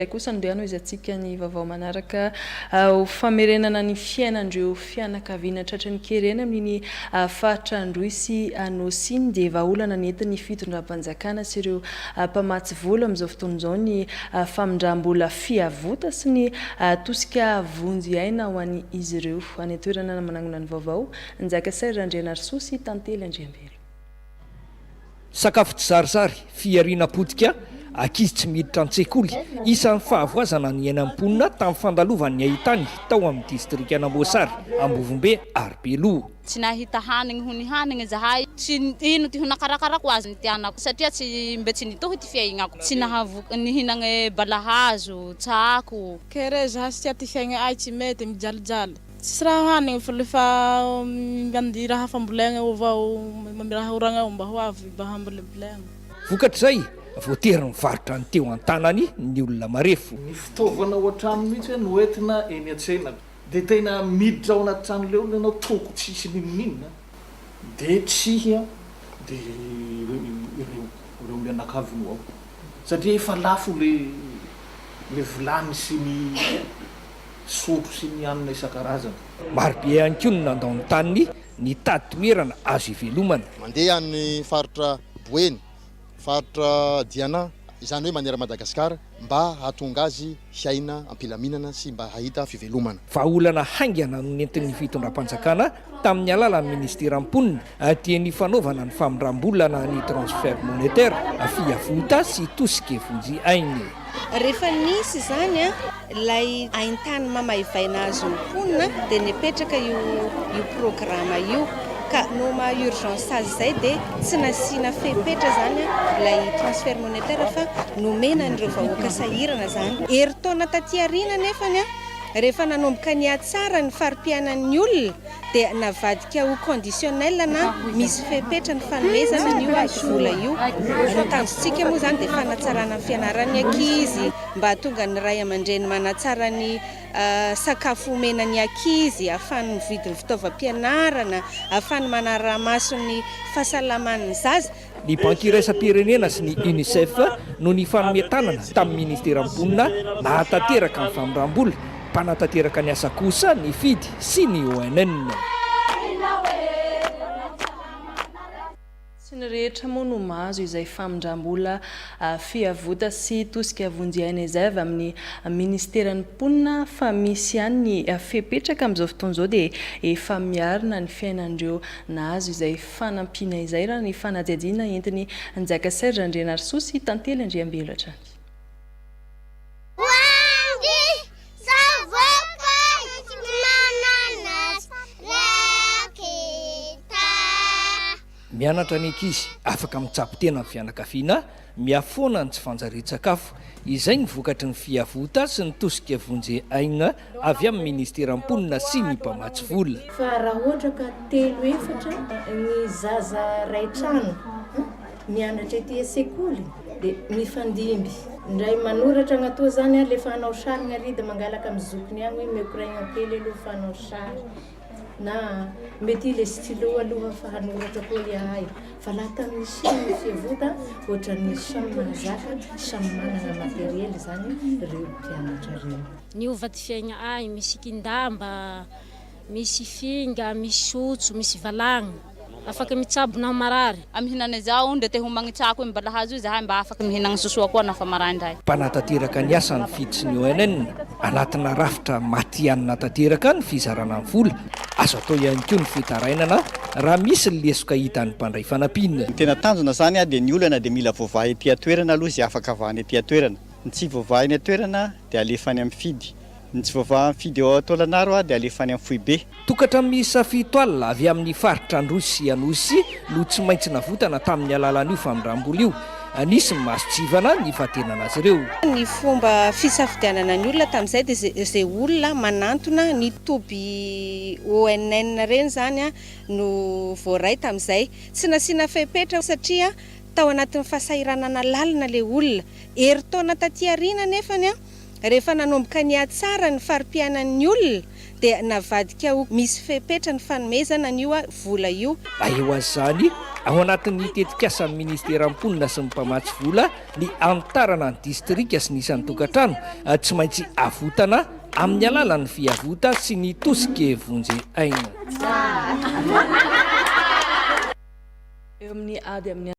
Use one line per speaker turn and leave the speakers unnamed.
Kosa andeha ano izy atsika ny vaovao manaraka ho famerenana ny fiainandreo fianakaviana tratran'ny kerena amin'ny faritra Androisy Anosiny dia vahaolana nentin'ny fitondram-panjakana sy ireo mpamatsy vola amin'izao fotoana izao ny famindram-bola fiavota sy ny tosika vonjy aina ho an'ny izy ireo. Any toerana manangona ny vaovao Njaka Serge Andrianarsoa sy Tantely Andriambery.
Sakafo tsy zarizary fiariana potika akizy tsy miditra an-tsekoly isan'ny fahavoazana ny eny am-ponina tamin'ny fandalovan'ny ahitany tao amin'ny distrika Anamboasary Ambovombe ary Beloha.
Tsy nahita hanigny ho ny hanigny zahay tsy ino ty ho nakarakarako azy ny tianako satria tsy mbe tsy nitohy ty fiaignako tsy nahavoky nihinagna balahazo tsako
kere zahay sy tia ty fiaigna ay tsy mety mijalijaly tsy raha hanigny fa lefa mandy raha fambolegna avao raha oragna mba ho avy mba hambolebolena
vokatr'izay voatery mivarotra ny teo an-tanany ny olona marefo.
Ny fitaovana ao an-trano mihitsy no entina eny an-tsena dia tena miditra ao anaty trano leo ianao toko tsisy ninonina dia tsihy dia ireo mianakaviny ao satria efa lafo le vilany sy ny sotro sy ny anina isan-karazany.
Marobe ihany koa no nandao ny taniny ny tady toerana azo ivelomana.
Mandeha amin'ny faritra Boeny, faritra Diana, izany hoe manera Madagasikara mba hahatonga azy hiaina ampilaminana sy mba hahita fivelomana.
Vahaolana haingana no nentin'ny fitondram-panjakana tamin'ny alalan'ny ministeram-ponina tiany fanaovana ny famindram-bola ny transfert monétaire fiavota sy tosika vonjy ainy.
Rehefa nisy zany ilay ahintany mamaivaina azy mponina dia nipetraka io programa io ka no ma urgence azy zay dia tsy nasiana fepetra zany ilay transfert monétaire fa nomena an'ireo vahoaka sahirana zany. Herintaona taty aoriana nefany rehefa nanomboka ny atsara ny farim-piainan'ny olona dia navadika ho conditionnel na misy fepetra ny fanomezana n'io vola io. Ny tanjontsika moa zany dia fanatsarana ny fianaran'ny ankizy mba hahatonga ny ray aman-dreny manatsara ny sakafo omenan'ny ankizy, ahafahany mividy ny fitaovam-pianarana, ahafahany manara-maso ny fahasalaman'ny zaza.
Ny banky iraisam-pirenena sy ny UNICEF no ny fanometanana tamin'ny ministeram-ponina nahatanteraka ny famindram-bola mpanatanteraka ny asa kosa ny FID sy ny ONN.
Sy ny rehetra moa no mahazo izay famindram-bola fiavota sy tosika vonjy aina izay avy amin'ny ministeran'ny mponina fa misy ihany ny fepetraka amin'izao fotoana izao dia efa miarina ny fiainandreo nahazo izay fanampiana izay raha ny fanadihadiana entiny Njaka Serge Andrianarsoa sy Tantely Andriambery hatrany.
Mianatra ny ankizy afaka mitsapo tena amin'ny fianakaviana miafoana ny tsy fanjarian-tsakafo izay ny vokatry ny fiavota sy ny tosika vonjy aina avy amin'ny ministeram-ponina sy ny mpamatsy vola.
Fa raha ohatra ka 3-4 ny zaza ray trano mianatra ety sekoly dia mifandimby ndray manoratra agnatao zany lefa hanao sary gn'arida mangalaka amin'ny zokiny agny hoe mekoraigna kely aloha fa hanao sary na mety le stylo aloha fa hanoratra koa yahay fa laha tamin'ny siny fiavota ohatra ny samy mahazaka samy manana materiel zany ireo mpianatra ireo.
Niova ty fiaigna ay misy kindamba, misy finga, misy sotso, misy valagna afaka mitsabona marary
amihinana zao nde te ho magnitsako hoe balahazo zahay mba afaka mihinagna sosoa koa nafa maraindray.
Mpanatanteraka ny asa ny FID sy ny ONN anatina rafitra matianina tanteraka ny fizarana ny vola. Azo atao ihany koa ny fitarainana raha misy ny lesoka hitan'ny mpandray fanampinina.
Ny tena tanjona zany dia ny olana dia mila voavahy ety atoerana aloha izay afaka avahany ety atoerana. Ny tsy voavahy ny atoerana dia alefany amin'ny FID. Ny tsy voavahy amin'ny FID ao Taolagnaro dia alefany amin'ny Foibe.
Tokatra miisa 7 alina avy amin'ny faritra Androisy Anosy no tsy maintsy navotana tamin'ny alalan'io famindram-bola io. Anisy masotsivana ny fahatenana azy ireo.
Ny fomba fisafidianana ny olona tamin'izay dia izay olona manantona ny toby ONN reny zany no voaray tamin'izay. Tsy nasiana fepetra satria tao anatin'ny fahasahiranana lalina le olona. Herintaona taty aoriana nefany rehefa nanomboka ny atsara ny farim-piainan'ny olona dia navadika ho misy fepetra ny fanomezana n'io vola io.
Eo azy zany ao anatin'ny tetikasan'ny ministera am-ponina sy ny mpamatsy vola ny antarana ny distrika sy nisan'ny tokantrano tsy maintsy avotana amin'ny alalan'ny fiavota sy ny tosike vonjy aina.
Eo amin'ny ady amin'ny